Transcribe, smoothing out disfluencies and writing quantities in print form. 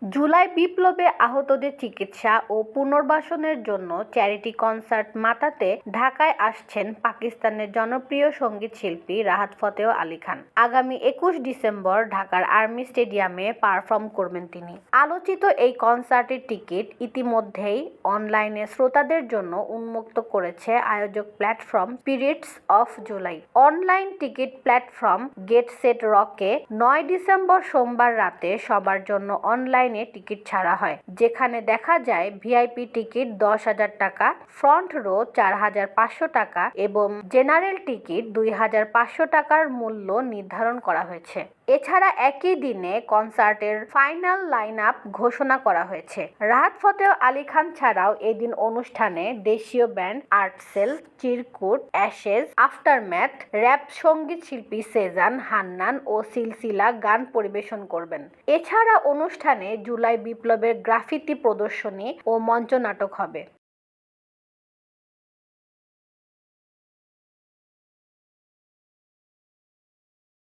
জুলাই বিপ্লবে আহতদের চিকিৎসা ও পুনর্বাসনের জন্য চ্যারিটি কনসার্ট মাতাতে ঢাকায় আসছেন পাকিস্তানের জনপ্রিয় সঙ্গীত শিল্পী রাহাত ফতেহ আলী খান। আগামী ২১ ডিসেম্বর ঢাকার আর্মি স্টেডিয়ামে পারফর্ম করবেন তিনি। আলোচিত এই কনসার্টের টিকিট ইতিমধ্যেই অনলাইনে শ্রোতাদের জন্য উন্মুক্ত করেছে আয়োজক platform spirits of July. Online ticket platform get set rake ৯ December সোমবার রাতে সবার জন্য অনলাইনে টিকিট ছাড়া হয়, যেখানে দেখা যায় ভিআইপি টিকিট ১০,০০০ টাকা, ফ্রন্ট রো ৪,৫০০ টাকা এবং জেনারেল টিকিট ২,৫০০ টাকার মূল্য নির্ধারণ করা হয়েছে। এছাড়া একই দিনে কনসার্টের ফাইনাল লাইন আপ ঘোষণা করা হয়েছে। রাহাত ফতেহ আলী খান ছাড়াও এদিন অনুষ্ঠানে দেশীয় ব্যান্ড আর্টসেল, চিরকুট, অ্যাশেজ, আফটারম্যাথ, র্যাপ সঙ্গীত শিল্পী সেজান, হান্নান ও সিলসিলা গান পরিবেশন করবেন। এছাড়া অনুষ্ঠানে জুলাই বিপ্লবের গ্রাফিতি প্রদর্শনী ও মঞ্চনাটক হবে।